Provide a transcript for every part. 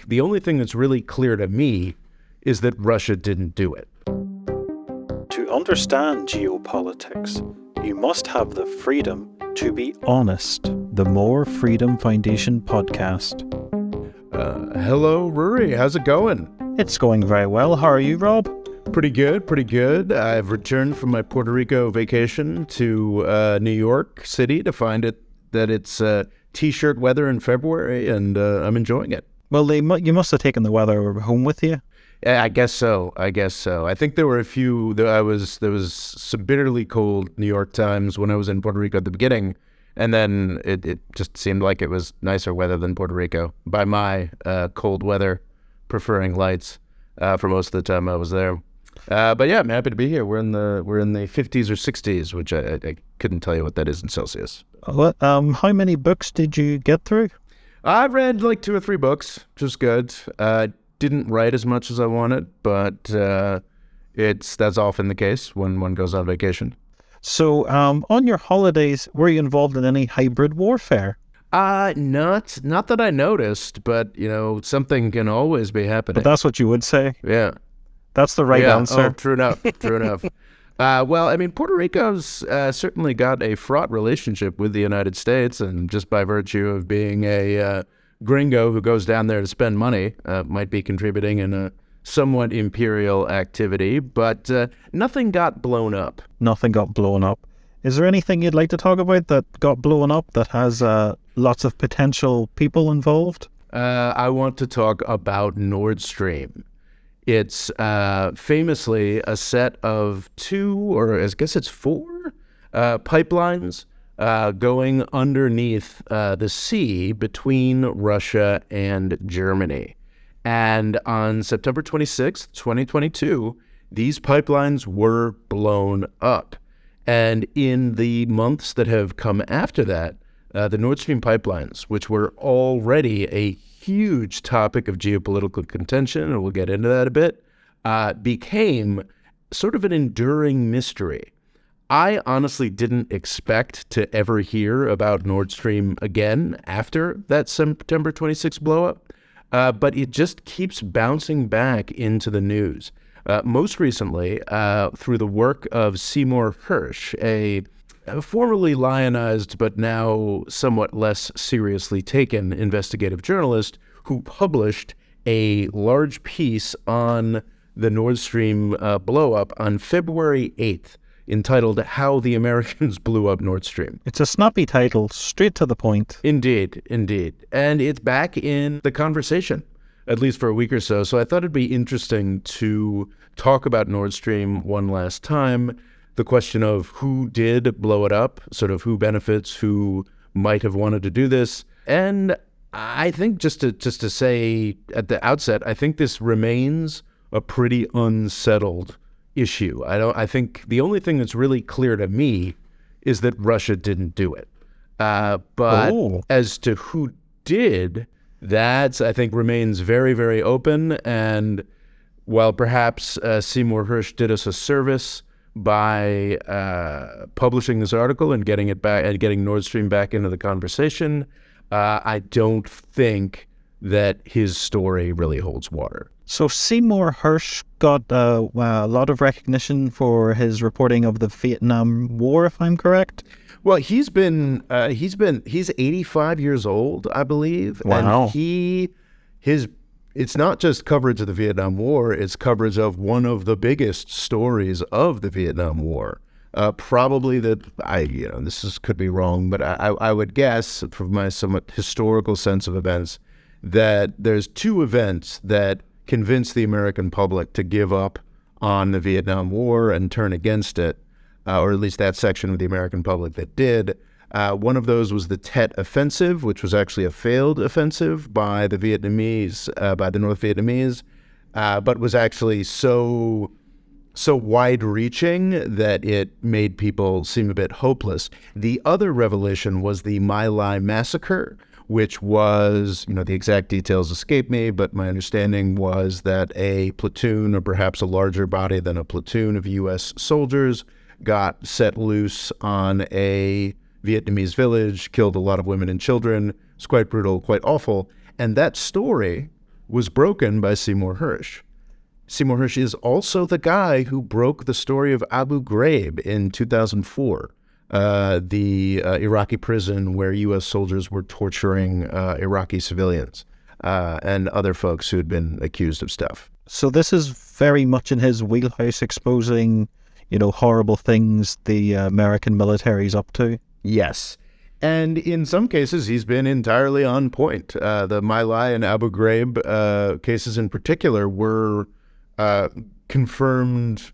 think the only thing that's really clear to me is that Russia didn't do it. To understand geopolitics, you must have the freedom to be honest. The More Freedom Foundation podcast. Hello, Rory. How's it going? It's going very well. How are you, Rob? Pretty good, pretty good. I've returned from my Puerto Rico vacation to New York City to find that it's T-shirt weather in February, and I'm enjoying it. Well, you must have taken the weather home with you. I guess so. I think there were a few. There was some bitterly cold New York times when I was in Puerto Rico at the beginning, and then it just seemed like it was nicer weather than Puerto Rico by my cold weather preferring lights for most of the time I was there. But yeah, I'm happy to be here. We're in the 50s or 60s, which I couldn't tell you what that is in Celsius. How many books did you get through? I read like 2 or 3 books, which was good. Didn't write as much as I wanted, but that's often the case when one goes on vacation. So, on your holidays, were you involved in any hybrid warfare? Not that I noticed, but something can always be happening. But that's what you would say. Yeah. That's the right answer. Oh, true enough. Well, I mean, Puerto Rico's certainly got a fraught relationship with the United States, and just by virtue of being a gringo who goes down there to spend money, might be contributing in a somewhat imperial activity, but nothing got blown up. Nothing got blown up. Is there anything you'd like to talk about that got blown up that has lots of potential people involved? I want to talk about Nordstream. It's famously a set of 2, or I guess it's 4, pipelines going underneath the sea between Russia and Germany. And on September 26th, 2022, these pipelines were blown up. And in the months that have come after that, the Nord Stream pipelines, which were already a huge topic of geopolitical contention, and we'll get into that a bit, became sort of an enduring mystery. I honestly didn't expect to ever hear about Nord Stream again after that September 26th blowup, but it just keeps bouncing back into the news. Most recently, through the work of Seymour Hersh, a formerly lionized but now somewhat less seriously taken investigative journalist who published a large piece on the Nord Stream blowup on February 8th, entitled How the Americans Blew Up Nord Stream. It's a snappy title, straight to the point. Indeed. And it's back in the conversation, at least for a week or so. So I thought it'd be interesting to talk about Nord Stream one last time. The question of who did blow it up, sort of who benefits, who might have wanted to do this. And I think just to say at the outset, I think this remains a pretty unsettled issue. I think the only thing that's really clear to me is that Russia didn't do it. But as to who did, that I think remains very, very open. And while perhaps Seymour Hersh did us a service by publishing this article and getting it back and getting Nord Stream back into the conversation, I don't think that his story really holds water. So Seymour Hersh got a lot of recognition for his reporting of the Vietnam War, if I'm correct. Well, he's 85 years old, I believe. Wow. And it's not just coverage of the Vietnam War, it's coverage of one of the biggest stories of the Vietnam War. Probably could be wrong, but I would guess from my somewhat historical sense of events that there's 2 events that convinced the American public to give up on the Vietnam War and turn against it, or at least that section of the American public that did. One of those was the Tet Offensive, which was actually a failed offensive by the Vietnamese, by the North Vietnamese, but was actually so wide-reaching that it made people seem a bit hopeless. The other revelation was the My Lai massacre, which was, the exact details escape me, but my understanding was that a platoon, or perhaps a larger body than a platoon of U.S. soldiers, got set loose on a Vietnamese village, killed a lot of women and children. It's quite brutal, quite awful. And that story was broken by Seymour Hersh. Seymour Hersh is also the guy who broke the story of Abu Ghraib in 2004, the Iraqi prison where U.S. soldiers were torturing Iraqi civilians and other folks who had been accused of stuff. So this is very much in his wheelhouse, exposing, horrible things the American military is up to. Yes. And in some cases, he's been entirely on point. The My Lai and Abu Ghraib cases in particular were confirmed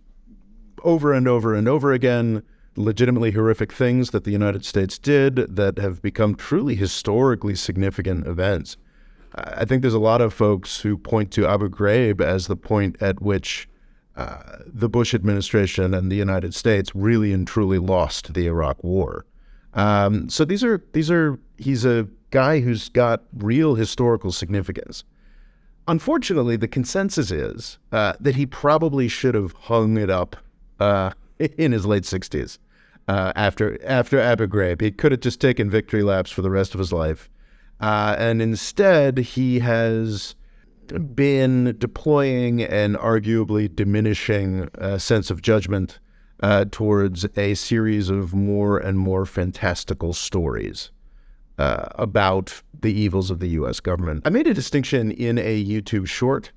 over and over and over again, legitimately horrific things that the United States did that have become truly historically significant events. I think there's a lot of folks who point to Abu Ghraib as the point at which the Bush administration and the United States really and truly lost the Iraq War. So he's a guy who's got real historical significance. Unfortunately, the consensus is that he probably should have hung it up in his late 60s after Abu Ghraib. He could have just taken victory laps for the rest of his life. And instead, he has been deploying an arguably diminishing sense of judgment towards a series of more and more fantastical stories about the evils of the U.S. government. I made a distinction in a YouTube short,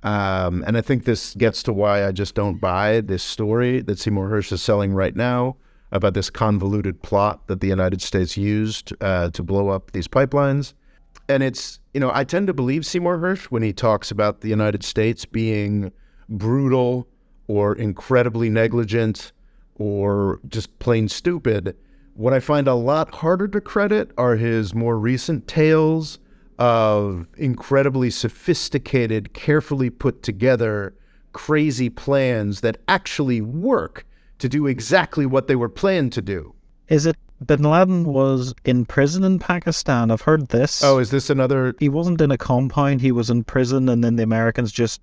and I think this gets to why I just don't buy this story that Seymour Hersh is selling right now about this convoluted plot that the United States used to blow up these pipelines. And it's, I tend to believe Seymour Hersh when he talks about the United States being brutal or incredibly negligent or just plain stupid. What I find a lot harder to credit are his more recent tales of incredibly sophisticated, carefully put together, crazy plans that actually work to do exactly what they were planned to do. Is it Bin Laden was in prison in Pakistan? I've heard this. Oh, is this another? He wasn't in a compound, he was in prison, and then the Americans just,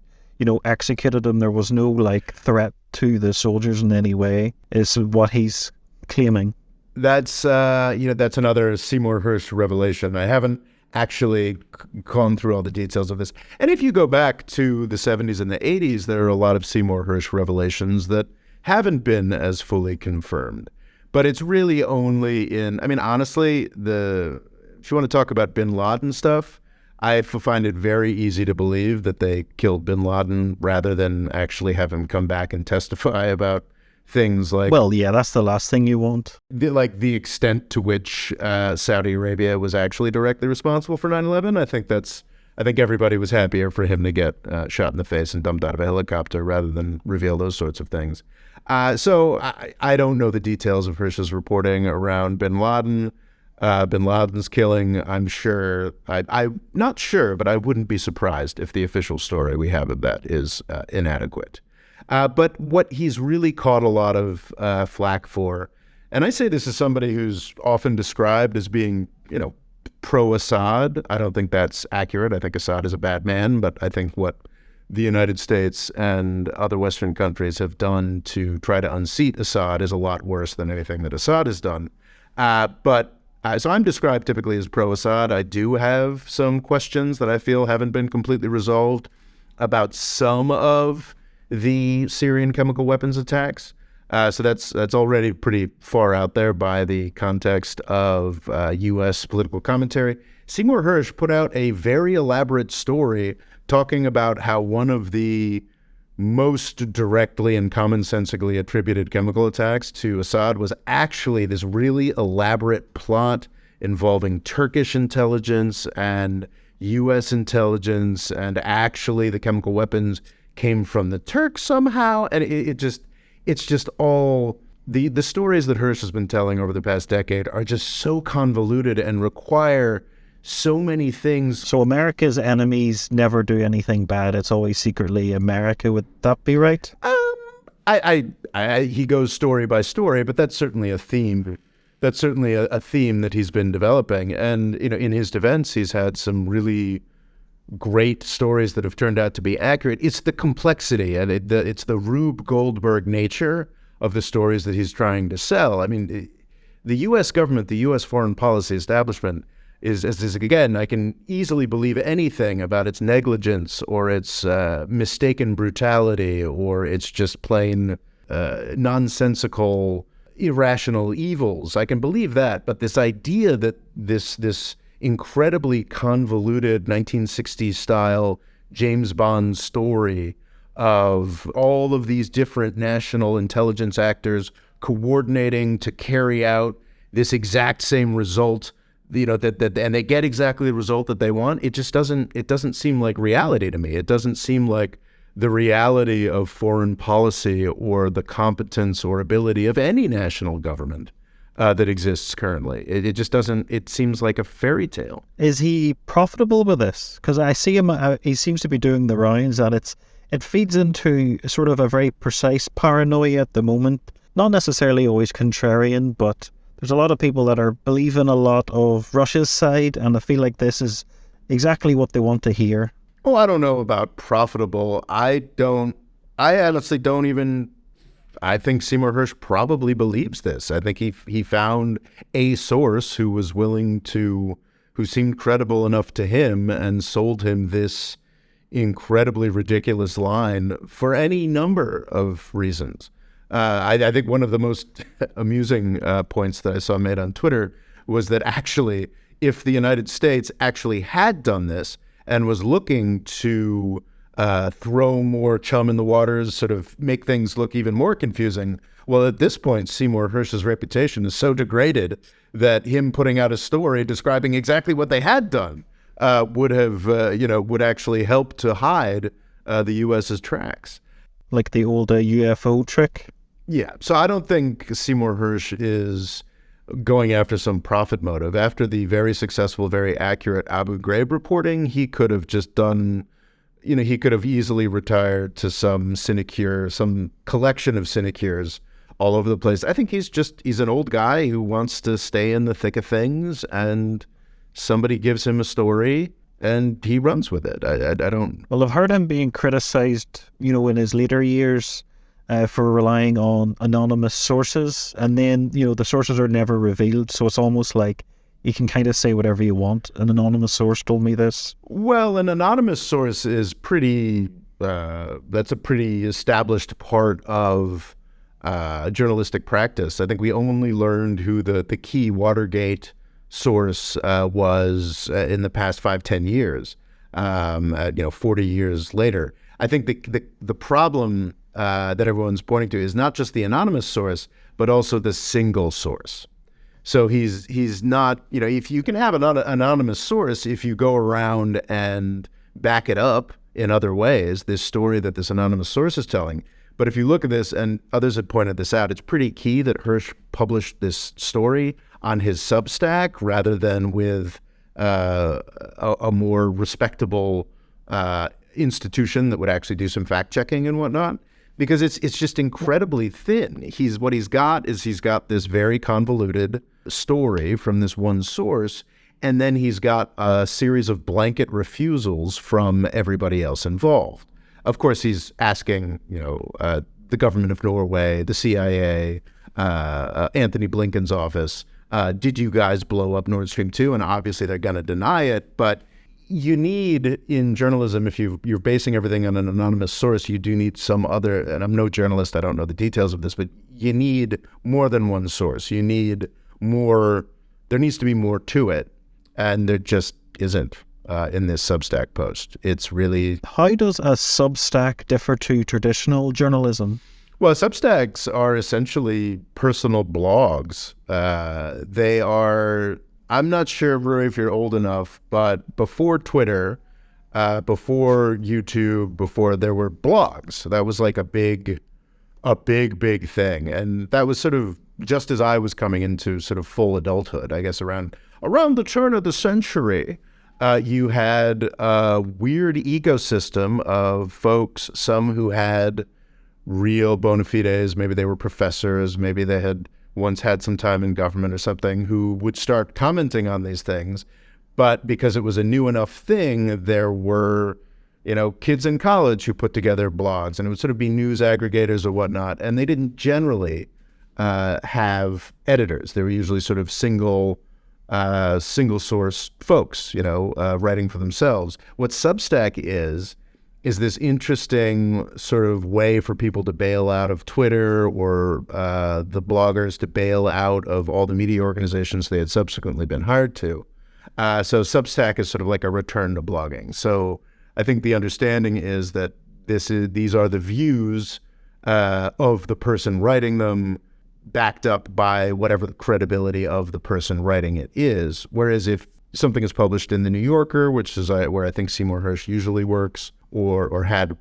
executed him. There was no, threat to the soldiers in any way, is what he's claiming. That's, that's another Seymour Hersh revelation. I haven't actually gone through all the details of this. And if you go back to the 70s and the 80s, there are a lot of Seymour Hersh revelations that haven't been as fully confirmed. But it's really only honestly, if you want to talk about bin Laden stuff, I find it very easy to believe that they killed bin Laden rather than actually have him come back and testify about things like... Well, yeah, that's the last thing you want. The extent to which Saudi Arabia was actually directly responsible for 9/11. I think everybody was happier for him to get shot in the face and dumped out of a helicopter rather than reveal those sorts of things. So I don't know the details of Hersh's reporting around bin Laden. Bin Laden's killing, I'm sure, I'm not sure, but I wouldn't be surprised if the official story we have of that is inadequate. But what he's really caught a lot of flack for, and I say this as somebody who's often described as being, pro-Assad. I don't think that's accurate. I think Assad is a bad man, but I think what the United States and other Western countries have done to try to unseat Assad is a lot worse than anything that Assad has done. So I'm described typically as pro-Assad. I do have some questions that I feel haven't been completely resolved about some of the Syrian chemical weapons attacks. So that's already pretty far out there by the context of U.S. political commentary. Seymour Hersh put out a very elaborate story talking about how one of the most directly and commonsensically attributed chemical attacks to Assad was actually this really elaborate plot involving Turkish intelligence and U.S. intelligence, and actually the chemical weapons came from the Turks somehow, and it's just all the stories that Hersh has been telling over the past decade are just so convoluted and require so many things. So America's enemies never do anything bad. It's always secretly America. Would that be right? He goes story by story, but that's certainly a theme. That's certainly a theme that he's been developing. And, in his defense, he's had some really great stories that have turned out to be accurate. It's the complexity and it's the Rube Goldberg nature of the stories that he's trying to sell. I mean, the U.S. government, the U.S. foreign policy establishment is again, I can easily believe anything about its negligence or its mistaken brutality or its just plain nonsensical, irrational evils. I can believe that, but this idea that this incredibly convoluted 1960s style James Bond story of all of these different national intelligence actors coordinating to carry out this exact same result, that and they get exactly the result that they want. It doesn't seem like reality to me. It doesn't seem like the reality of foreign policy or the competence or ability of any national government that exists currently. It just doesn't. It seems like a fairy tale. Is he profitable with this? Because I see him. He seems to be doing the rounds, and it feeds into sort of a very precise paranoia at the moment. Not necessarily always contrarian, but there's a lot of people that are believing a lot of Russia's side, and I feel like this is exactly what they want to hear. Oh, I don't know about profitable. I honestly don't even. I think Seymour Hersh probably believes this. I think he found a source who seemed credible enough to him and sold him this incredibly ridiculous line for any number of reasons. I think one of the most amusing points that I saw made on Twitter was that actually, if the United States actually had done this and was looking to throw more chum in the waters, sort of make things look even more confusing, well, at this point, Seymour Hersh's reputation is so degraded that him putting out a story describing exactly what they had done would actually help to hide the U.S.'s tracks. Like the old UFO trick? Yeah. So I don't think Seymour Hersh is going after some profit motive. After the very successful, very accurate Abu Ghraib reporting, he could have just done, he could have easily retired to some sinecure, some collection of sinecures all over the place. I think he's an old guy who wants to stay in the thick of things, and somebody gives him a story and he runs with it. I don't. Well, I've heard him being criticized, in his later years for relying on anonymous sources, and then, the sources are never revealed. So it's almost like you can kind of say whatever you want. An anonymous source told me this. Well, an anonymous source is that's a pretty established part of journalistic practice. I think we only learned who the key Watergate source was in the past 5-10 years, 40 years later. I think the problem that everyone's pointing to is not just the anonymous source, but also the single source. So he's not, if you can have an anonymous source, if you go around and back it up in other ways, this story that this anonymous source is telling. But if you look at this, and others have pointed this out, it's pretty key that Hersh published this story on his Substack rather than with a more respectable institution that would actually do some fact checking and whatnot, because it's just incredibly thin. He's got this very convoluted story from this one source, and then he's got a series of blanket refusals from everybody else involved. Of course, he's asking, the government of Norway, the CIA, Anthony Blinken's office, did you guys blow up Nordstream 2? And obviously they're going to deny it. But you need, in journalism, if you're basing everything on an anonymous source, you do need some other, and I'm no journalist, I don't know the details of this, but you need more than one source. You need more, there needs to be more to it. And there just isn't in this Substack post. It's really... How does a Substack differ to traditional journalism? Well, Substacks are essentially personal blogs. They are, I'm not sure, Rory, if you're old enough, but before Twitter, before YouTube, before there were blogs, so that was like a big thing. And that was sort of just as I was coming into sort of full adulthood, I guess around the turn of the century. You had a weird ecosystem of folks, some who had real bona fides, maybe they were professors, maybe they had once had some time in government or something, who would start commenting on these things. But because it was a new enough thing, there were, kids in college who put together blogs, and it would sort of be news aggregators or whatnot. And they didn't generally have editors. They were usually sort of single single source folks, writing for themselves. What Substack is this interesting sort of way for people to bail out of Twitter or the bloggers to bail out of all the media organizations they had subsequently been hired to. So Substack is sort of like a return to blogging. So I think the understanding is that these are the views of the person writing them, backed up by whatever the credibility of the person writing it is. Whereas if something is published in the New Yorker, which is where I think Seymour Hersh usually works, or had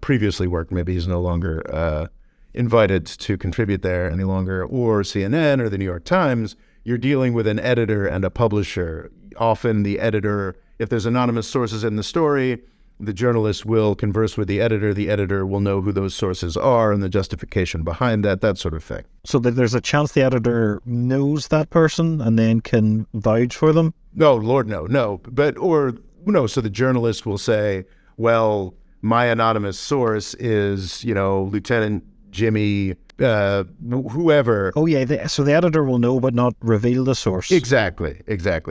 previously worked, maybe he's no longer invited to contribute there any longer, or CNN or the New York Times, you're dealing with an editor and a publisher. Often the editor, if there's anonymous sources in the story, the journalist will converse with the editor will know who those sources are and the justification behind that sort of thing. So that there's a chance the editor knows that person and then can vouch for them? No, Lord, no. So the journalist will say, well, my anonymous source is, Lieutenant Jimmy, whoever. Oh, yeah. So the editor will know but not reveal the source. Exactly.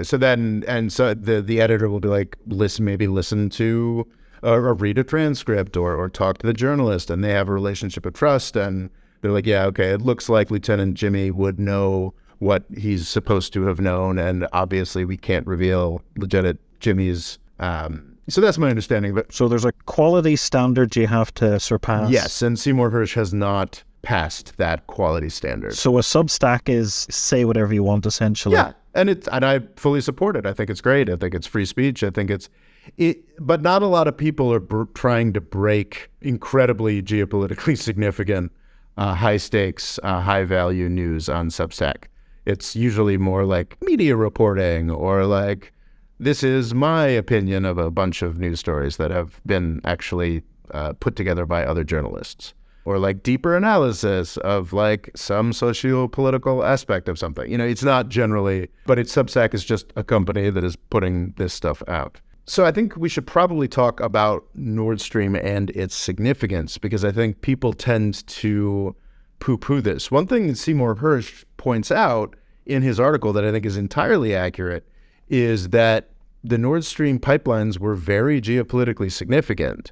So then, the editor will be like, listen to or read a transcript or talk to the journalist, and they have a relationship of trust, and they're like, yeah, okay, it looks like Lieutenant Jimmy would know what he's supposed to have known, and obviously we can't reveal Lieutenant Jimmy's. So that's my understanding of it. So there's a quality standard you have to surpass. Yes, and Seymour Hersh has not passed that quality standard. So a Substack is say whatever you want, essentially. Yeah, and I fully support it. I think it's great. I think it's free speech. I think but not a lot of people are trying to break incredibly geopolitically significant, high stakes, high value news on Substack. It's usually more like media reporting or like, this is my opinion of a bunch of news stories that have been actually put together by other journalists, or like deeper analysis of like some socio-political aspect of something. It's not generally, but Substack is just a company that is putting this stuff out. So I think we should probably talk about Nordstream and its significance, because I think people tend to poo-poo this. One thing that Seymour Hersh points out in his article that I think is entirely accurate is that the Nord Stream pipelines were very geopolitically significant,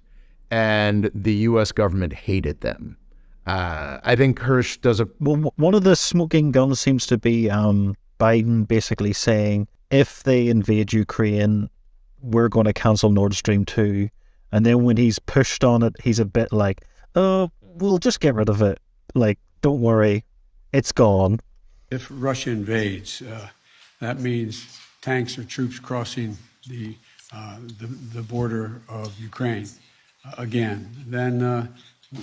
and the U.S. government hated them. I think Hersh does one of the smoking guns seems to be Biden basically saying, if they invade Ukraine, we're going to cancel Nord Stream 2. And then when he's pushed on it, he's a bit like, oh, we'll just get rid of it. Like, don't worry, it's gone. If Russia invades, that means tanks or troops crossing the border of Ukraine again. Then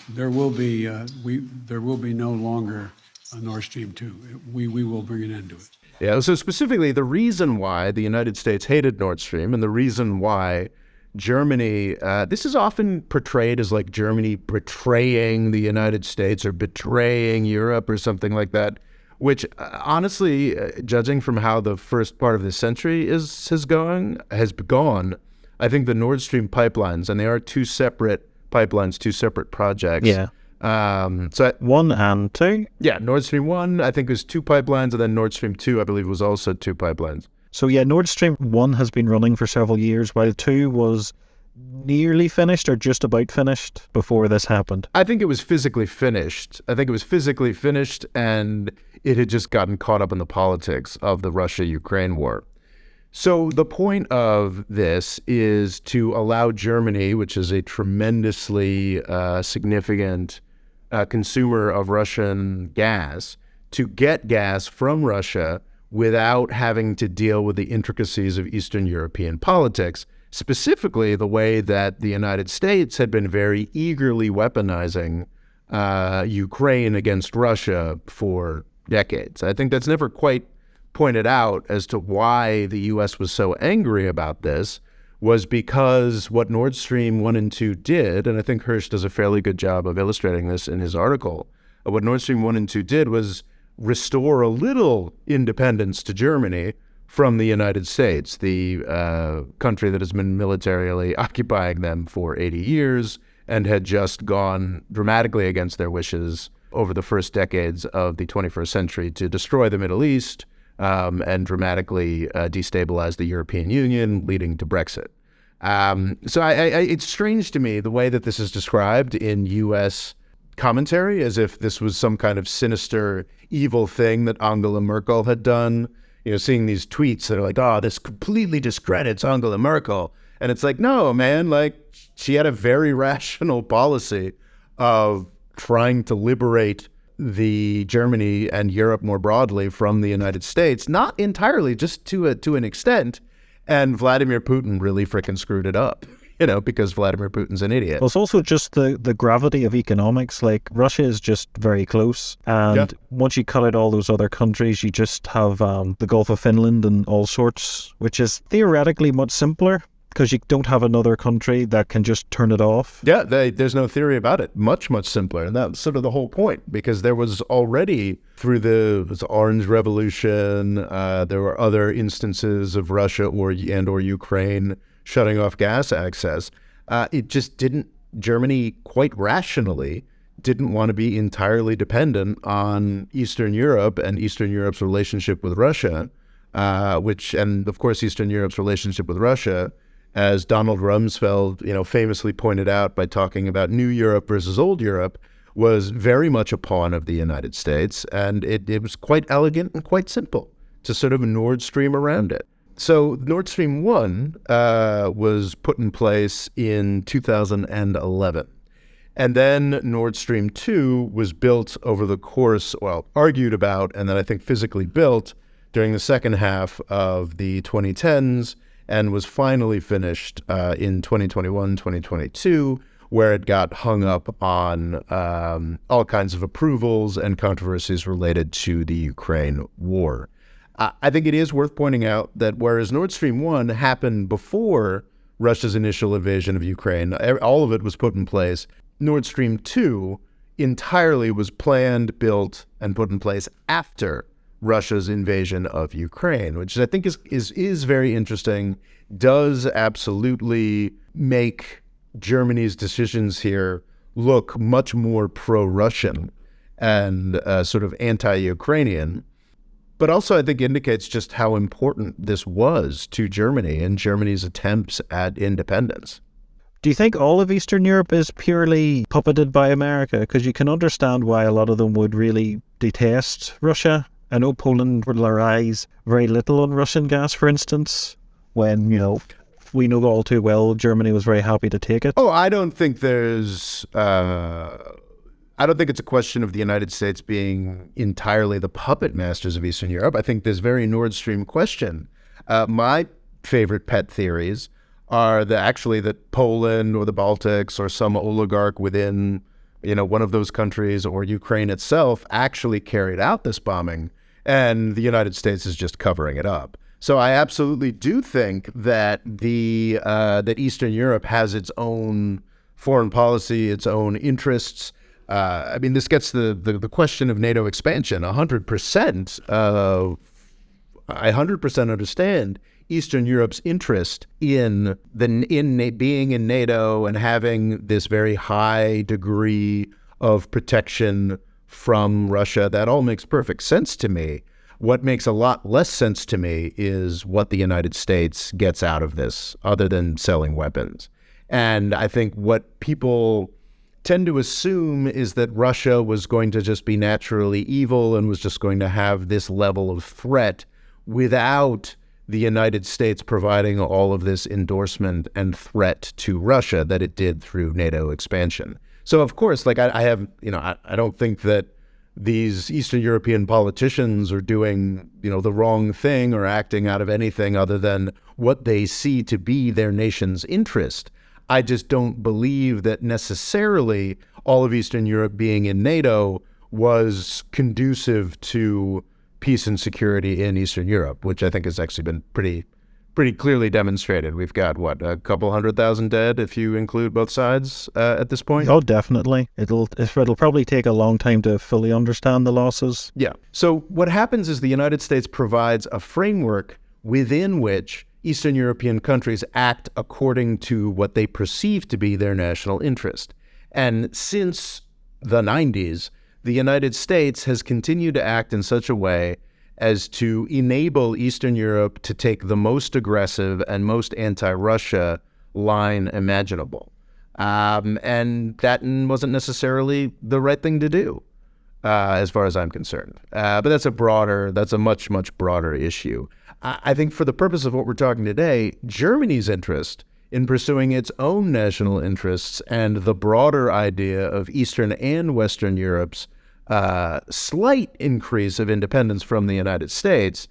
there will be no longer a Nord Stream 2. We will bring an end to it. Yeah. So specifically, the reason why the United States hated Nord Stream and the reason why Germany, this is often portrayed as like Germany betraying the United States or betraying Europe or something like that, which honestly, judging from how the first part of this century has gone, I think the Nord Stream pipelines, and they are two separate pipelines, two separate projects. Yeah. So 1 and 2? Yeah, Nord Stream 1, I think, was 2 pipelines, and then Nord Stream 2, I believe, was also 2 pipelines. So yeah, Nord Stream 1 has been running for several years, while 2 was nearly finished or just about finished before this happened. I think it was physically finished. And it had just gotten caught up in the politics of the Russia-Ukraine war. So the point of this is to allow Germany, which is a tremendously significant consumer of Russian gas, to get gas from Russia without having to deal with the intricacies of Eastern European politics, specifically the way that the United States had been very eagerly weaponizing Ukraine against Russia for decades. I think that's never quite pointed out as to why the U.S. was so angry about this, was because what Nord Stream 1 and 2 did, and I think Hersh does a fairly good job of illustrating this in his article, what Nord Stream 1 and 2 did was restore a little independence to Germany from the United States, the country that has been militarily occupying them for 80 years and had just gone dramatically against their wishes over the first decades of the 21st century to destroy the Middle East, and dramatically destabilized the European Union, leading to Brexit. So it's strange to me the way that this is described in U.S. commentary, as if this was some kind of sinister, evil thing that Angela Merkel had done. You know, seeing these tweets that are like, oh, this completely discredits Angela Merkel. And it's like, no, man, like she had a very rational policy of trying to liberate the Germany and Europe more broadly from the United States, not entirely, just to an extent. And Vladimir Putin really frickin' screwed it up, you know, because Vladimir Putin's an idiot. Well, it's also just the gravity of economics. Like, Russia is just very close. And once you cut out all those other countries, you just have the Gulf of Finland and all sorts, which is theoretically much simpler because you don't have another country that can just turn it off. Yeah, there's no theory about it. Much, much simpler. And that's sort of the whole point, because there was already, through the Orange Revolution, there were other instances of Russia or Ukraine shutting off gas access. It just didn't, Germany quite rationally didn't want to be entirely dependent on Eastern Europe and Eastern Europe's relationship with Russia, and of course Eastern Europe's relationship with Russia, as Donald Rumsfeld, you know, famously pointed out by talking about New Europe versus Old Europe, was very much a pawn of the United States, and it was quite elegant and quite simple to sort of Nord Stream around it. So Nord Stream 1 was put in place in 2011. And then Nord Stream 2 was built over the course, well, argued about, and then I think physically built during the second half of the 2010s, and was finally finished in 2021, 2022, where it got hung up on all kinds of approvals and controversies related to the Ukraine war. I think it is worth pointing out that whereas Nord Stream 1 happened before Russia's initial invasion of Ukraine, all of it was put in place, Nord Stream 2 entirely was planned, built, and put in place after Russia's invasion of Ukraine, which I think is very interesting, does absolutely make Germany's decisions here look much more pro-Russian and sort of anti-Ukrainian, but also I think indicates just how important this was to Germany and Germany's attempts at independence. Do you think all of Eastern Europe is purely puppeted by America? Because you can understand why a lot of them would really detest Russia. I know Poland relies very little on Russian gas, for instance, when, you know, we know all too well Germany was very happy to take it. Oh, I don't think it's a question of the United States being entirely the puppet masters of Eastern Europe. I think this very Nord Stream question, my favorite pet theories are that Poland or the Baltics or some oligarch within, you know, one of those countries or Ukraine itself actually carried out this bombing, and the United States is just covering it up. So I absolutely do think that that Eastern Europe has its own foreign policy, its own interests. I mean, this gets the question of NATO expansion. 100%. I 100% understand Eastern Europe's interest in being in NATO and having this very high degree of protection from Russia. That all makes perfect sense to me. What makes a lot less sense to me is what the United States gets out of this, other than selling weapons. And I think what people tend to assume is that Russia was going to just be naturally evil and was just going to have this level of threat without the United States providing all of this endorsement and threat to Russia that it did through NATO expansion. So, of course, like I don't think that these Eastern European politicians are doing, you know, the wrong thing or acting out of anything other than what they see to be their nation's interest. I just don't believe that necessarily all of Eastern Europe being in NATO was conducive to peace and security in Eastern Europe, which I think has actually been pretty clearly demonstrated. We've got, a couple 100,000 dead if you include both sides at this point? Oh, definitely. It'll probably take a long time to fully understand the losses. Yeah. So what happens is the United States provides a framework within which Eastern European countries act according to what they perceive to be their national interest. And since the 90s, the United States has continued to act in such a way as to enable Eastern Europe to take the most aggressive and most anti-Russia line imaginable. And that wasn't necessarily the right thing to do, as far as I'm concerned. But that's a much, much broader issue. I think for the purpose of what we're talking today, Germany's interest in pursuing its own national interests and the broader idea of Eastern and Western Europe's slight increase of independence from the United States,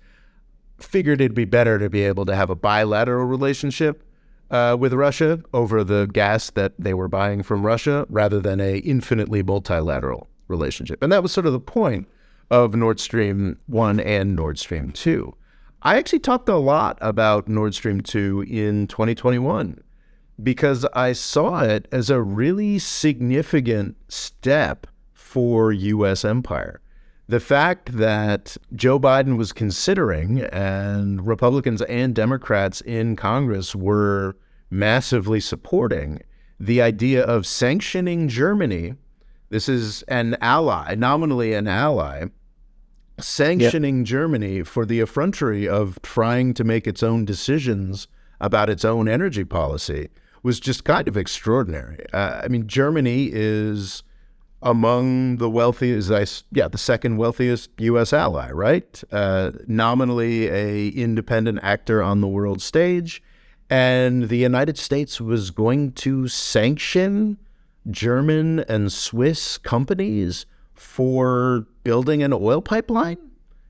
figured it'd be better to be able to have a bilateral relationship with Russia over the gas that they were buying from Russia rather than a infinitely multilateral relationship. And that was sort of the point of Nord Stream 1 and Nord Stream 2. I actually talked a lot about Nord Stream 2 in 2021 because I saw it as a really significant step for U.S. empire. The fact that Joe Biden was considering, and Republicans and Democrats in Congress were massively supporting, the idea of sanctioning Germany. This is an ally, nominally an ally, sanctioning Germany for the effrontery of trying to make its own decisions about its own energy policy was just kind of extraordinary. I mean, Germany is among the wealthiest, the second wealthiest U.S. ally, right? Nominally a independent actor on the world stage. And the United States was going to sanction German and Swiss companies for building an oil pipeline.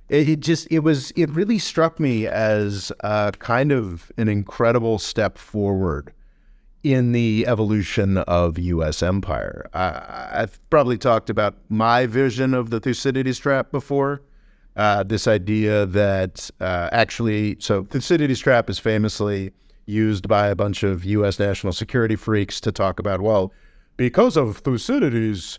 It really struck me as kind of an incredible step forward in the evolution of U.S. empire. I've probably talked about my vision of the Thucydides trap before. This idea that so Thucydides trap is famously used by a bunch of U.S. national security freaks to talk about, well, because of Thucydides,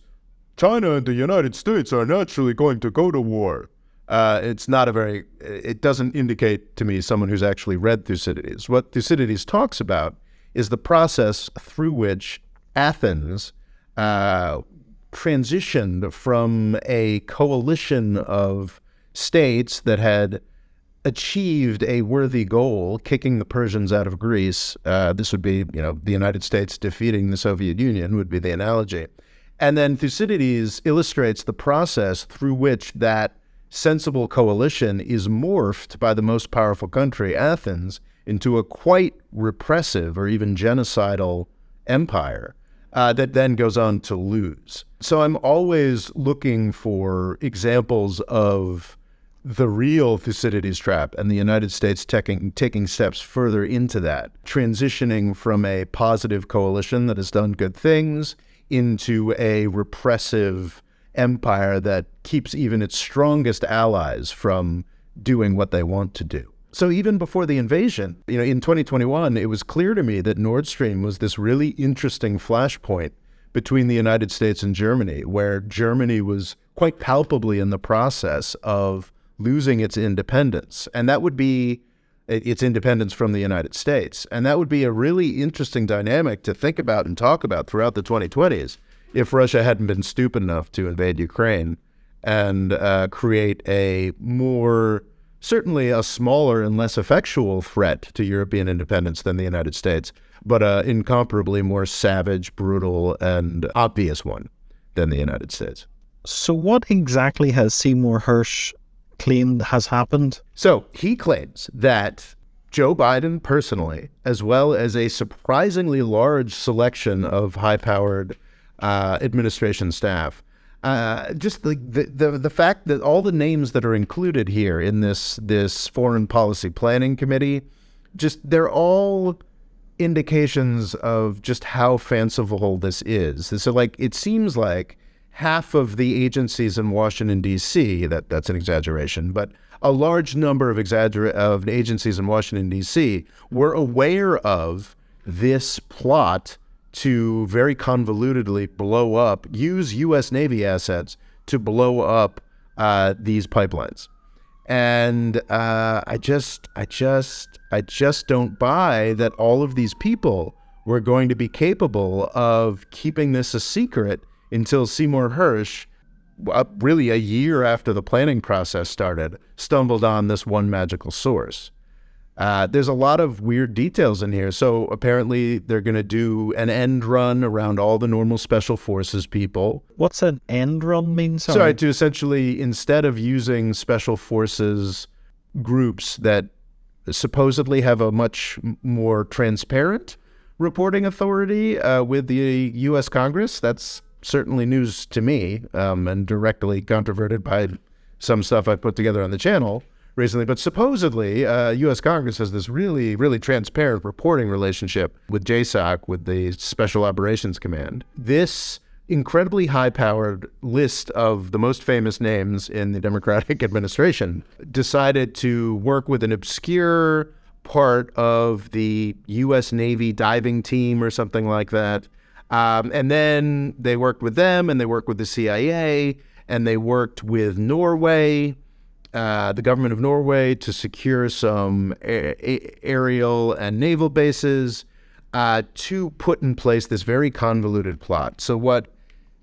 China and the United States are naturally going to go to war. It doesn't indicate to me someone who's actually read Thucydides. What Thucydides talks about is the process through which Athens transitioned from a coalition of states that had achieved a worthy goal, kicking the Persians out of Greece. This would be, the United States defeating the Soviet Union would be the analogy. And then Thucydides illustrates the process through which that sensible coalition is morphed by the most powerful country, Athens, into a quite repressive or even genocidal empire that then goes on to lose. So I'm always looking for examples of the real Thucydides trap and the United States taking steps further into that, transitioning from a positive coalition that has done good things into a repressive empire that keeps even its strongest allies from doing what they want to do. So even before the invasion, in 2021, it was clear to me that Nord Stream was this really interesting flashpoint between the United States and Germany, where Germany was quite palpably in the process of losing its independence. And that would be its independence from the United States. And that would be a really interesting dynamic to think about and talk about throughout the 2020s if Russia hadn't been stupid enough to invade Ukraine and create certainly a smaller and less effectual threat to European independence than the United States, but incomparably more savage, brutal, and obvious one than the United States. So what exactly has Seymour Hersh claimed has happened? So he claims that Joe Biden personally, as well as a surprisingly large selection of high-powered administration staff, just the fact that all the names that are included here in this foreign policy planning committee, they're all indications of just how fanciful this is. So it seems like half of the agencies in Washington, D.C., that's an exaggeration, but a large number of agencies in Washington, D.C. were aware of this plot to very convolutedly use U.S. Navy assets to blow up these pipelines. And I just don't buy that all of these people were going to be capable of keeping this a secret until Seymour Hersh really a year after the planning process started, stumbled on this one magical source. There's a lot of weird details in here. So apparently they're going to do an end run around all the normal special forces people. What's an end run mean? Sorry, to essentially, instead of using special forces groups that supposedly have a much more transparent reporting authority with the U.S. Congress, that's certainly news to me, and directly controverted by some stuff I put together on the channel recently. But supposedly, U.S. Congress has this really, really transparent reporting relationship with JSOC, with the Special Operations Command. This incredibly high-powered list of the most famous names in the Democratic administration decided to work with an obscure part of the U.S. Navy diving team or something like that. And then they worked with them, and they worked with the CIA, and they worked with Norway, the government of Norway, to secure some aerial and naval bases to put in place this very convoluted plot. So what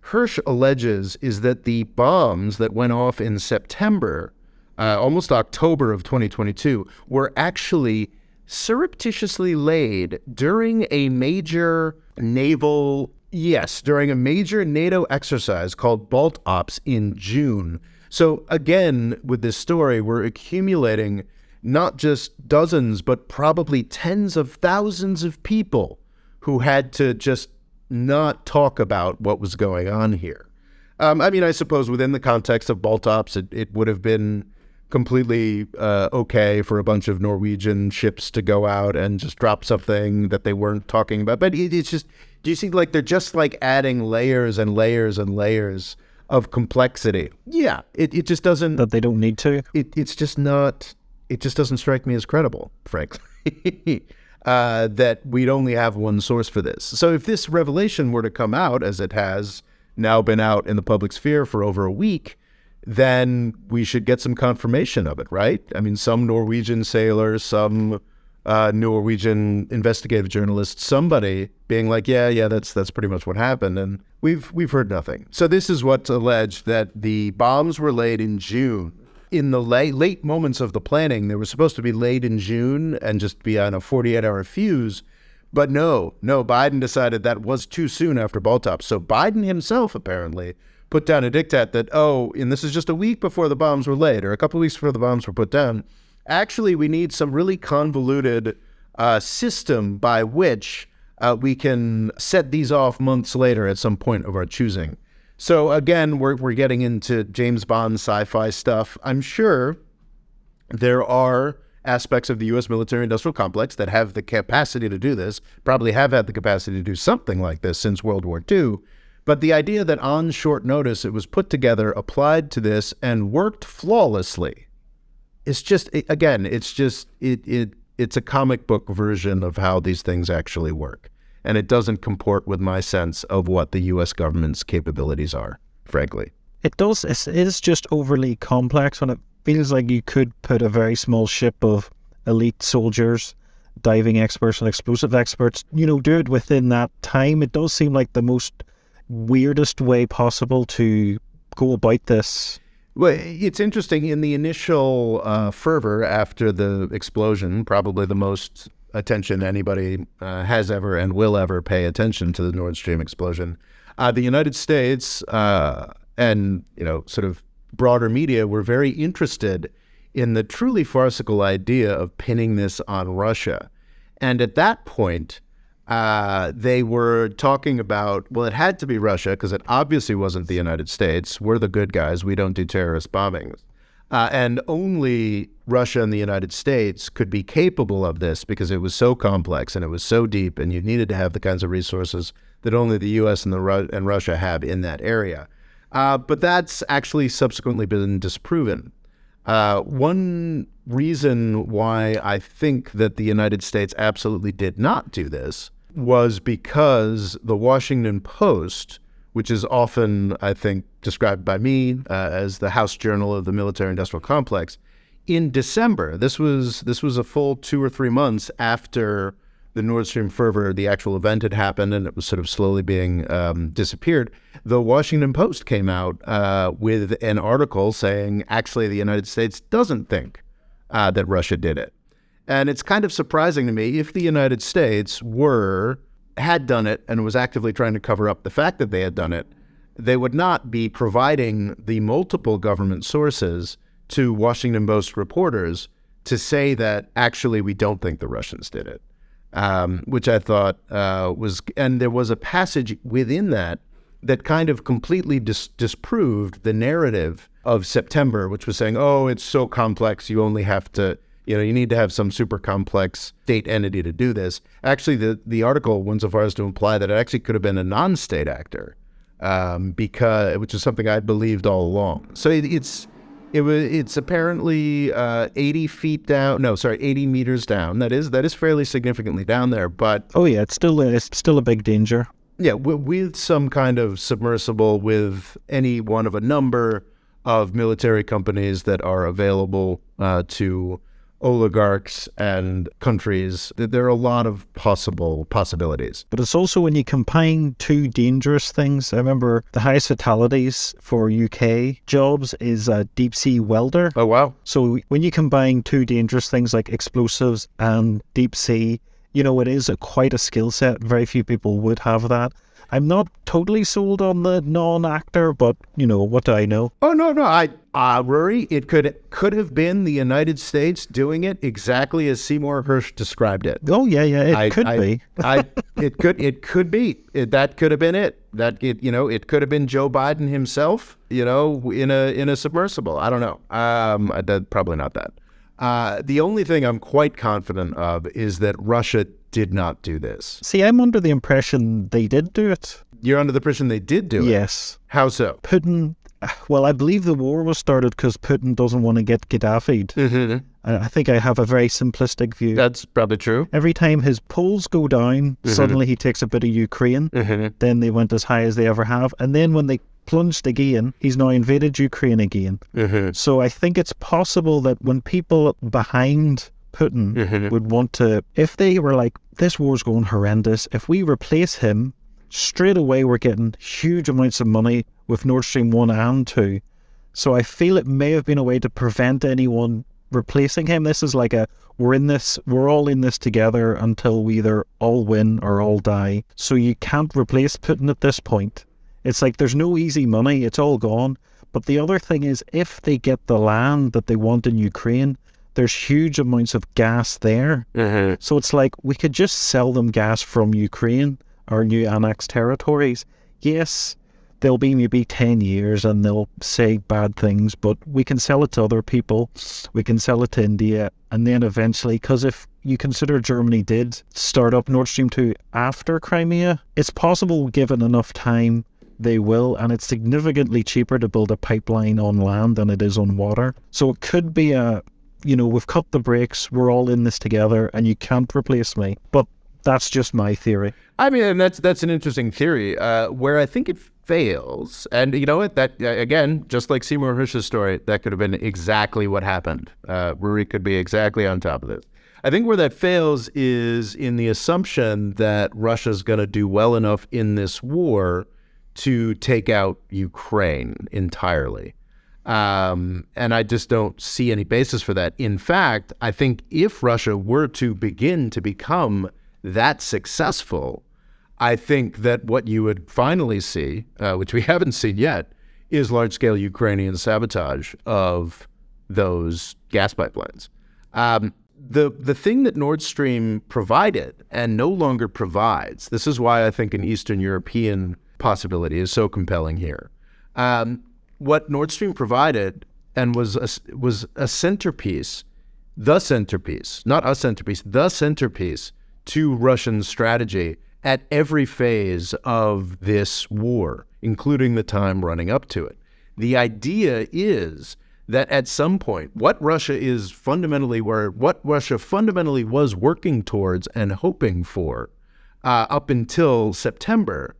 Hersh alleges is that the bombs that went off in September, almost October of 2022, were actually surreptitiously laid during a major NATO exercise called Bolt Ops in June. So again, with this story, we're accumulating not just dozens, but probably tens of thousands of people who had to just not talk about what was going on here. I suppose within the context of Bolt Ops, it would have been completely okay for a bunch of Norwegian ships to go out and just drop something that they weren't talking about. But it's just, do you see, like, they're just like adding layers and layers and layers of complexity. Yeah, it just doesn't... That they don't need to? It's just not... It just doesn't strike me as credible, frankly. That we'd only have one source for this. So if this revelation were to come out, as it has now been out in the public sphere for over a week, then we should get some confirmation of it, right? I mean, some Norwegian sailor, some Norwegian investigative journalist, somebody being like, yeah, that's pretty much what happened, and we've heard nothing. So this is what's alleged, that the bombs were laid in June. In the late moments of the planning, they were supposed to be laid in June and just be on a 48-hour fuse. But no, Biden decided that was too soon after Bolt Ops. So Biden himself apparently put down a diktat that, and this is just a week before the bombs were laid, or a couple of weeks before the bombs were put down. Actually, we need some really convoluted system by which we can set these off months later at some point of our choosing. So again, we're getting into James Bond sci-fi stuff. I'm sure there are aspects of the U.S. military-industrial complex that have the capacity to do this, probably have had the capacity to do something like this since World War II. But the idea that on short notice it was put together, applied to this, and worked flawlessly, it's just, it's a comic book version of how these things actually work. And it doesn't comport with my sense of what the U.S. government's capabilities are, frankly. It does. It is just overly complex, and it feels like you could put a very small ship of elite soldiers, diving experts and explosive experts, do it within that time. It does seem like the most weirdest way possible to go about this. Well, it's interesting. In the initial fervor after the explosion, probably the most attention anybody has ever and will ever pay attention to the Nordstream explosion, the United States and sort of broader media were very interested in the truly farcical idea of pinning this on Russia. And at that point, they were talking about, well, it had to be Russia because it obviously wasn't the United States. We're the good guys. We don't do terrorist bombings. And only Russia and the United States could be capable of this because it was so complex and it was so deep, and you needed to have the kinds of resources that only the U.S. and Russia have in that area. But that's actually subsequently been disproven. One reason why I think that the United States absolutely did not do this was because the Washington Post, which is often, I think, described by me as the house journal of the military-industrial complex, in December, this was a full 2 or 3 months after the Nord Stream fervor, the actual event had happened and it was sort of slowly being disappeared, the Washington Post came out with an article saying, actually, the United States doesn't think that Russia did it. And it's kind of surprising to me if the United States had done it and was actively trying to cover up the fact that they had done it, they would not be providing the multiple government sources to Washington Post reporters to say that actually we don't think the Russians did it, which I thought was, and there was a passage within that kind of completely disproved the narrative of September, which was saying, oh, it's so complex, you only have to, you need to have some super complex state entity to do this. Actually, the article went so far as to imply that it actually could have been a non-state actor, which is something I believed all along. So it's apparently 80 meters down. That is fairly significantly down there. But oh yeah, it's still a big danger. Yeah, with some kind of submersible, with any one of a number of military companies that are available to oligarchs and countries, there are a lot of possibilities. But it's also when you combine two dangerous things. I remember the highest fatalities for UK jobs is a deep sea welder. Oh, wow. So when you combine two dangerous things like explosives and deep sea, it is quite a skill set. Very few people would have that. I'm not totally sold on the non-actor, but, what do I know? Oh, no. Rory, it could have been the United States doing it exactly as Seymour Hersh described it. Oh, yeah, it could be. It could be. That could have been it. It could have been Joe Biden himself, in a submersible. I don't know. Probably not that. The only thing I'm quite confident of is that Russia did not do this. See, I'm under the impression they did do it. You're under the impression they did do it? Yes. How so? Putin, well, I believe the war was started because Putin doesn't want to get Gaddafi'd. Mm-hmm. I think I have a very simplistic view. That's probably true. Every time his polls go down, suddenly he takes a bit of Ukraine. Then they went as high as they ever have. And then when they plunged again, he's now invaded Ukraine again. So I think it's possible that when people behind Putin would want to, if they were like, this war's going horrendous, if we replace him, straight away we're getting huge amounts of money with Nord Stream 1 and 2. So I feel it may have been a way to prevent anyone replacing him. This is like we're all in this together until we either all win or all die. So you can't replace Putin at this point. It's like there's no easy money, it's all gone. But the other thing is, if they get the land that they want in Ukraine, there's huge amounts of gas there. So it's like we could just sell them gas from Ukraine, our new annexed territories. Yes, they'll be maybe 10 years and they'll say bad things, but we can sell it to other people. We can sell it to India. And then eventually, because if you consider Germany did start up Nord Stream 2 after Crimea, it's possible given enough time they will, and it's significantly cheaper to build a pipeline on land than it is on water. So it could be we've cut the brakes, we're all in this together, and you can't replace me. But that's just my theory. I mean, that's an interesting theory. Where I think it fails, and you know what, that again, just like Seymour Hersh's story, that could have been exactly what happened. Rory could be exactly on top of this. I think where that fails is in the assumption that Russia's going to do well enough in this war to take out Ukraine entirely. And I just don't see any basis for that. In fact, I think if Russia were to begin to become that successful, I think that what you would finally see, which we haven't seen yet, is large-scale Ukrainian sabotage of those gas pipelines. The thing that Nord Stream provided and no longer provides, this is why I think an Eastern European possibility is so compelling here. What Nord Stream provided and was a centerpiece, the centerpiece to Russian strategy at every phase of this war, including the time running up to it. The idea is that at some point, what Russia fundamentally was working towards and hoping for up until September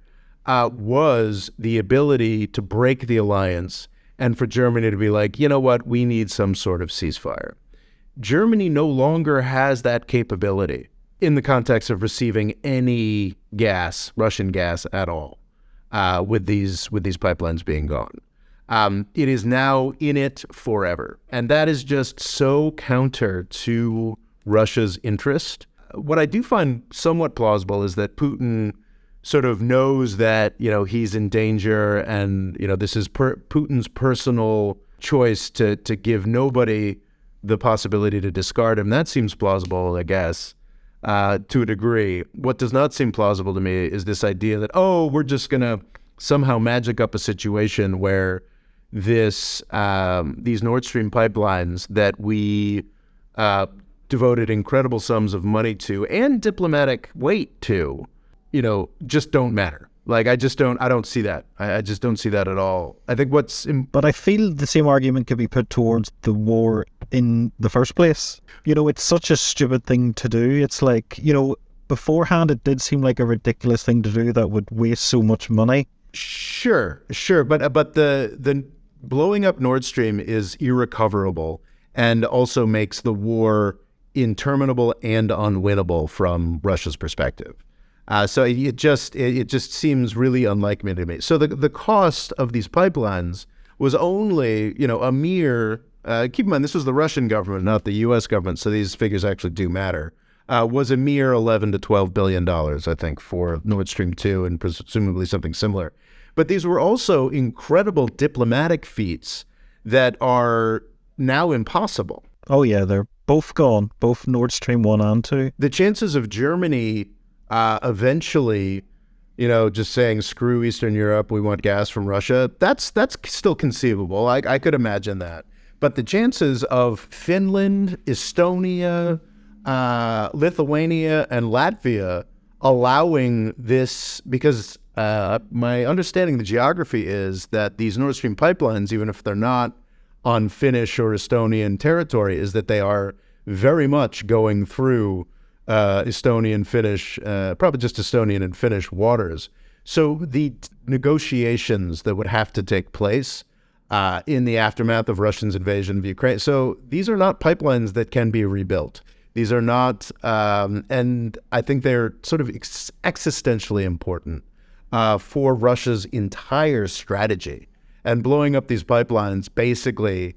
was the ability to break the alliance and for Germany to be like, you know what, we need some sort of ceasefire. Germany no longer has that capability. in the context of receiving any gas, Russian gas at all, with these pipelines being gone. It is now in it forever. And that is just so counter to Russia's interest. What I do find somewhat plausible is that Putin sort of knows that, he's in danger, and, this is Putin's personal choice to give nobody the possibility to discard him. That seems plausible, I guess, to a degree. What does not seem plausible to me is this idea that, we're just going to somehow magic up a situation where these Nord Stream pipelines that we devoted incredible sums of money to and diplomatic weight to, just don't matter. Like, I don't see that. I just don't see that at all. I think But I feel the same argument could be put towards the war in the first place. It's such a stupid thing to do. It's like, beforehand it did seem like a ridiculous thing to do that would waste so much money. Sure. But the blowing up Nord Stream is irrecoverable and also makes the war interminable and unwinnable from Russia's perspective. So it just seems really unlikely to me. So the cost of these pipelines was only, a mere, keep in mind, this was the Russian government, not the U.S. government, so these figures actually do matter, was a mere $11 to $12 billion, I think, for Nord Stream 2 and presumably something similar. But these were also incredible diplomatic feats that are now impossible. Oh, yeah, they're both gone, both Nord Stream 1 and 2. The chances of Germany eventually, just saying, screw Eastern Europe, we want gas from Russia, that's still conceivable. I could imagine that. But the chances of Finland, Estonia, Lithuania, and Latvia allowing this, because my understanding of the geography is that these Nord Stream pipelines, even if they're not on Finnish or Estonian territory, is that they are very much going through Estonian, Finnish, probably just Estonian and Finnish waters. So the negotiations that would have to take place in the aftermath of Russia's invasion of Ukraine. So these are not pipelines that can be rebuilt. These are not, and I think they're sort of existentially important for Russia's entire strategy. And blowing up these pipelines basically,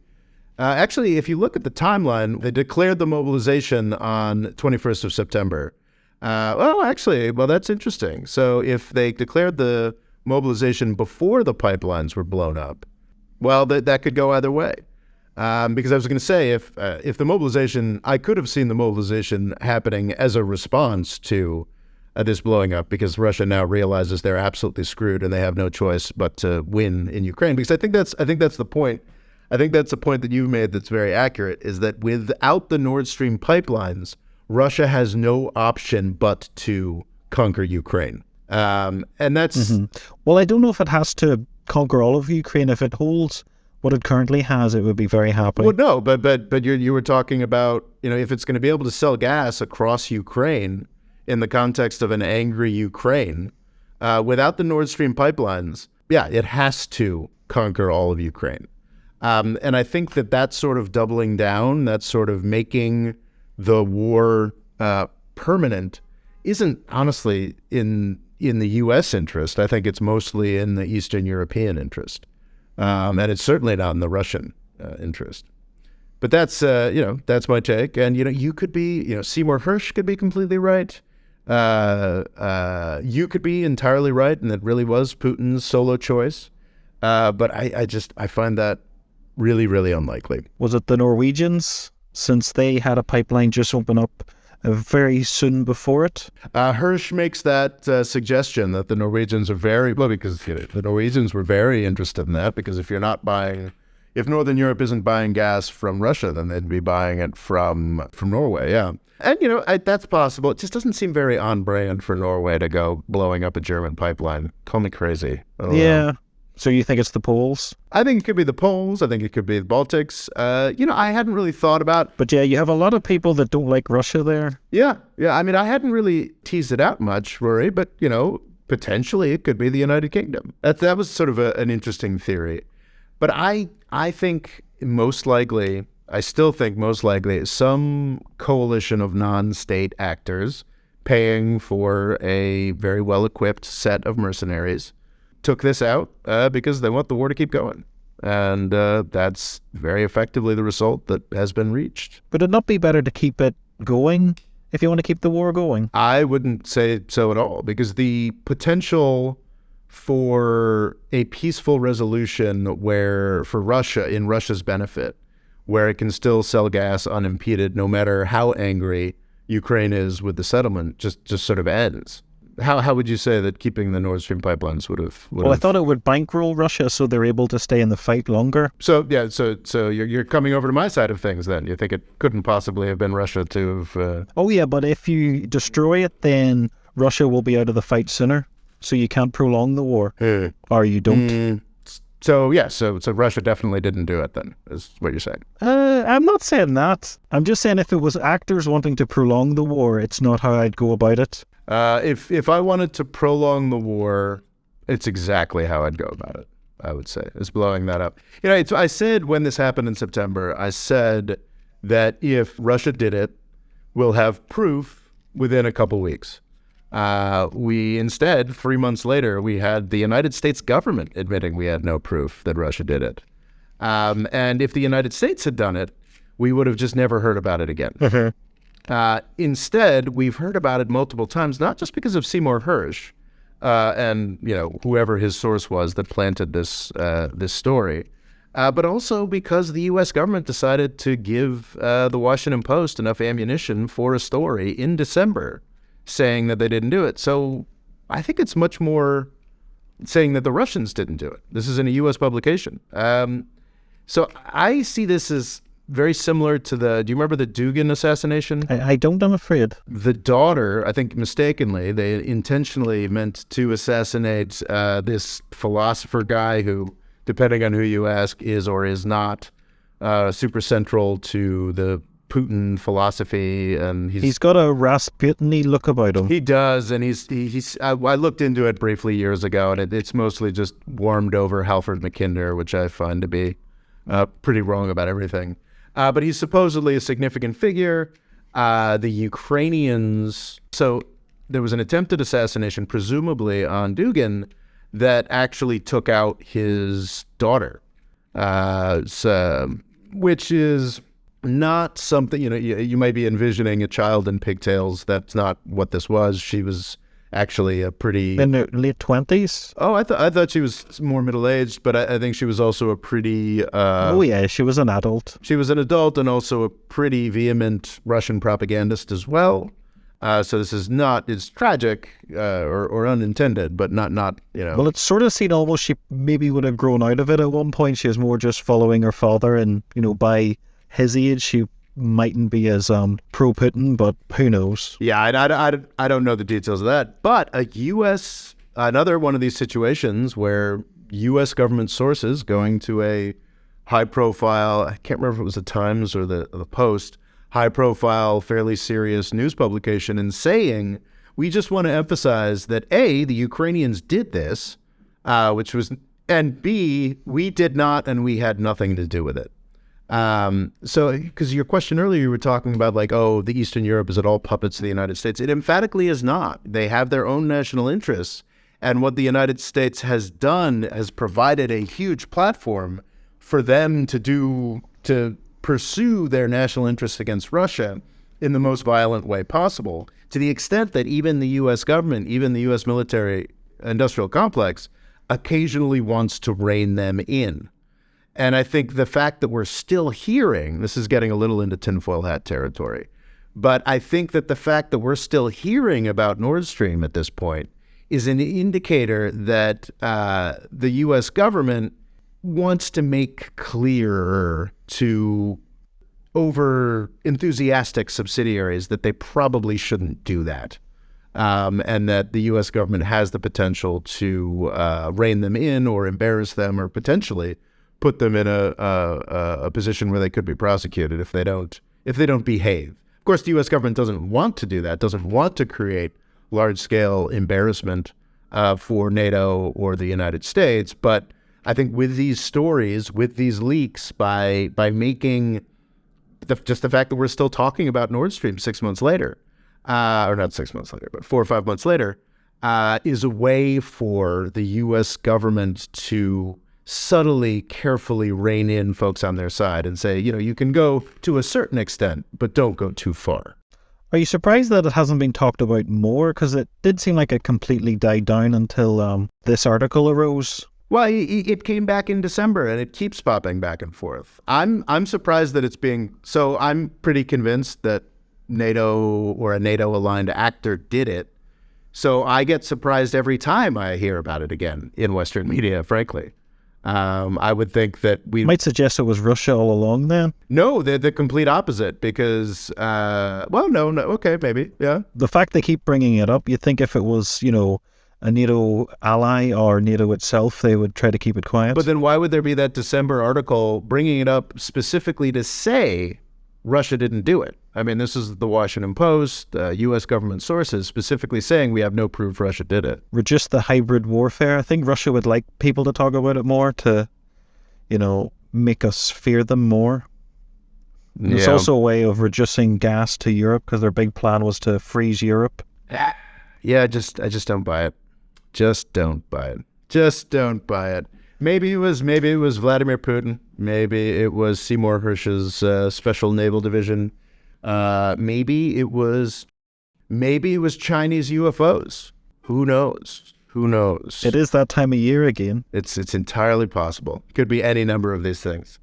actually, if you look at the timeline, they declared the mobilization on 21st of September. Well, that's interesting. So if they declared the mobilization before the pipelines were blown up, well, that could go either way. Because I was going to say, if the mobilization, I could have seen the mobilization happening as a response to this blowing up, because Russia now realizes they're absolutely screwed and they have no choice but to win in Ukraine. Because I think that's the point. I think that's the point that you've made that's very accurate, is that without the Nord Stream pipelines, Russia has no option but to conquer Ukraine. And that's... Mm-hmm. Well, I don't know if it has to conquer all of Ukraine. If it holds what it currently has, it would be very happy. Well, no, but you were talking about, if it's going to be able to sell gas across Ukraine in the context of an angry Ukraine, without the Nord Stream pipelines, it has to conquer all of Ukraine. And I think that's sort of doubling down, that's sort of making the war permanent, isn't honestly in the U.S. interest. I think it's mostly in the Eastern European interest. And it's certainly not in the Russian interest. But that's my take. And, you could be, Seymour Hersh could be completely right. You could be entirely right, and it really was Putin's solo choice. But I find that really, really unlikely. Was it the Norwegians, since they had a pipeline just open up very soon before it? Hersh makes that suggestion that the Norwegians are because the Norwegians were very interested in that, because if Northern Europe isn't buying gas from Russia, then they'd be buying it from Norway, yeah. And, that's possible. It just doesn't seem very on brand for Norway to go blowing up a German pipeline. Call me crazy. Yeah. So you think it's the Poles? I think it could be the Poles. I think it could be the Baltics. I hadn't really thought about... But yeah, you have a lot of people that don't like Russia there. Yeah. I mean, I hadn't really teased it out much, Rory, but, potentially it could be the United Kingdom. That was sort of an interesting theory. But I think I still think most likely some coalition of non-state actors paying for a very well-equipped set of mercenaries, took this out because they want the war to keep going. And that's very effectively the result that has been reached. Would it not be better to keep it going if you want to keep the war going? I wouldn't say so at all, because the potential for a peaceful resolution for Russia, in Russia's benefit, where it can still sell gas unimpeded no matter how angry Ukraine is with the settlement, just sort of ends. How would you say that keeping the Nord Stream pipelines would have? Well, I thought it would bankroll Russia so they're able to stay in the fight longer. So you're coming over to my side of things then. You think it couldn't possibly have been Russia to have... Oh yeah, but if you destroy it, then Russia will be out of the fight sooner. So you can't prolong the war. Or you don't. So Russia definitely didn't do it then, is what you're saying. I'm not saying that. I'm just saying if it was actors wanting to prolong the war, it's not how I'd go about it. If I wanted to prolong the war, it's exactly how I'd go about it, I would say, is blowing that up. I said when this happened in September, I said that if Russia did it, we'll have proof within a couple weeks. Instead, 3 months later, we had the United States government admitting we had no proof that Russia did it. And if the United States had done it, we would have just never heard about it again. Instead, we've heard about it multiple times, not just because of Seymour Hersh and whoever his source was that planted this story, but also because the U.S. government decided to give the Washington Post enough ammunition for a story in December saying that they didn't do it. So I think it's much more saying that the Russians didn't do it. This is in a U.S. publication. So I see this as very similar to do you remember the Dugin assassination? I don't, I'm afraid. The daughter, I think mistakenly, they intentionally meant to assassinate this philosopher guy who, depending on who you ask, is or is not super central to the Putin philosophy, and he's got a Rasputin-y look about him. He does, and I looked into it briefly years ago, and it's mostly just warmed over Halford McKinder, which I find to be pretty wrong about everything. But he's supposedly a significant figure. The Ukrainians, so there was an attempted assassination, presumably on Dugin, that actually took out his daughter, which is not something, you might be envisioning a child in pigtails. That's not what this was. She was actually a pretty... In the late 20s? Oh, I thought she was more middle-aged, but I think she was also a pretty... oh, yeah, she was an adult. She was an adult and also a pretty vehement Russian propagandist as well. So this is not... It's tragic or unintended, but not. Well, it's sort of seen almost she maybe would have grown out of it at one point. She was more just following her father, and, by his age, she mightn't be as pro-Putin, but who knows? Yeah, I don't know the details of that. But another one of these situations where U.S. government sources going to a high-profile, I can't remember if it was the Times or the Post, high-profile, fairly serious news publication, and saying, we just want to emphasize that A, the Ukrainians did this, and B, we did not, and we had nothing to do with it. So, because your question earlier, you were talking about the Eastern Europe, is it all puppets of the United States? It emphatically is not. They have their own national interests. And what the United States has done has provided a huge platform for them to pursue their national interests against Russia in the most violent way possible, to the extent that even the U.S. government, even the U.S. military industrial complex, occasionally wants to rein them in. And I think the fact that we're still hearing, this is getting a little into tinfoil hat territory, but I think that the fact that we're still hearing about Nord Stream at this point is an indicator that the U.S. government wants to make clearer to over-enthusiastic subsidiaries that they probably shouldn't do that, and that the U.S. government has the potential to rein them in or embarrass them or potentially put them in a position where they could be prosecuted if they don't behave. Of course, the U.S. government doesn't want to do that, doesn't want to create large-scale embarrassment for NATO or the United States. But I think with these stories, with these leaks, by making just the fact that we're still talking about Nord Stream 6 months later, or not 6 months later, but 4 or 5 months later, is a way for the U.S. government to subtly, carefully rein in folks on their side and say, you can go to a certain extent, but don't go too far. Are you surprised that it hasn't been talked about more? Because it did seem like it completely died down until this article arose. Well, it came back in December, and it keeps popping back and forth. I'm surprised that it's being... So I'm pretty convinced that NATO or a NATO-aligned actor did it. So I get surprised every time I hear about it again in Western media, frankly. I would think that we... Might suggest it was Russia all along then. No, they're the complete opposite because... no, okay, maybe, yeah. The fact they keep bringing it up, you'd think if it was, a NATO ally or NATO itself, they would try to keep it quiet. But then why would there be that December article bringing it up specifically to say Russia didn't do it? I mean, this is the Washington Post, U.S. government sources specifically saying we have no proof Russia did it. Reduce the hybrid warfare. I think Russia would like people to talk about it more to, make us fear them more. Yeah. It's also a way of reducing gas to Europe because their big plan was to freeze Europe. Yeah, I just don't buy it. Just don't buy it. Just don't buy it. Maybe it was Vladimir Putin. Maybe it was Seymour Hersh's Special Naval Division. Maybe it was Chinese UFOs. Who knows? It is that time of year again. It's entirely possible. It could be any number of these things.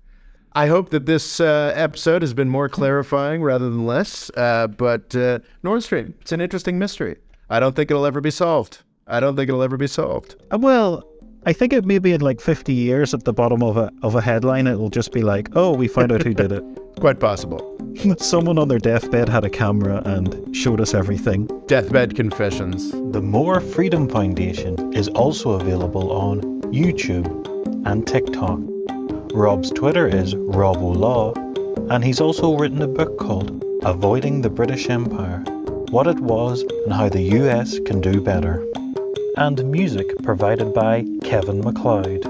I hope that this episode has been more clarifying rather than less. But Nordstream, it's an interesting mystery. I don't think it'll ever be solved. Well, I think it may be in like 50 years at the bottom of a headline, it'll just be like, oh, we found out who did it. Quite possible. Someone on their deathbed had a camera and showed us everything. Deathbed confessions. The More Freedom Foundation is also available on YouTube and TikTok. Rob's Twitter is RobO'Law, and he's also written a book called Avoiding the British Empire, What It Was and How the US Can Do Better. And music provided by Kevin MacLeod.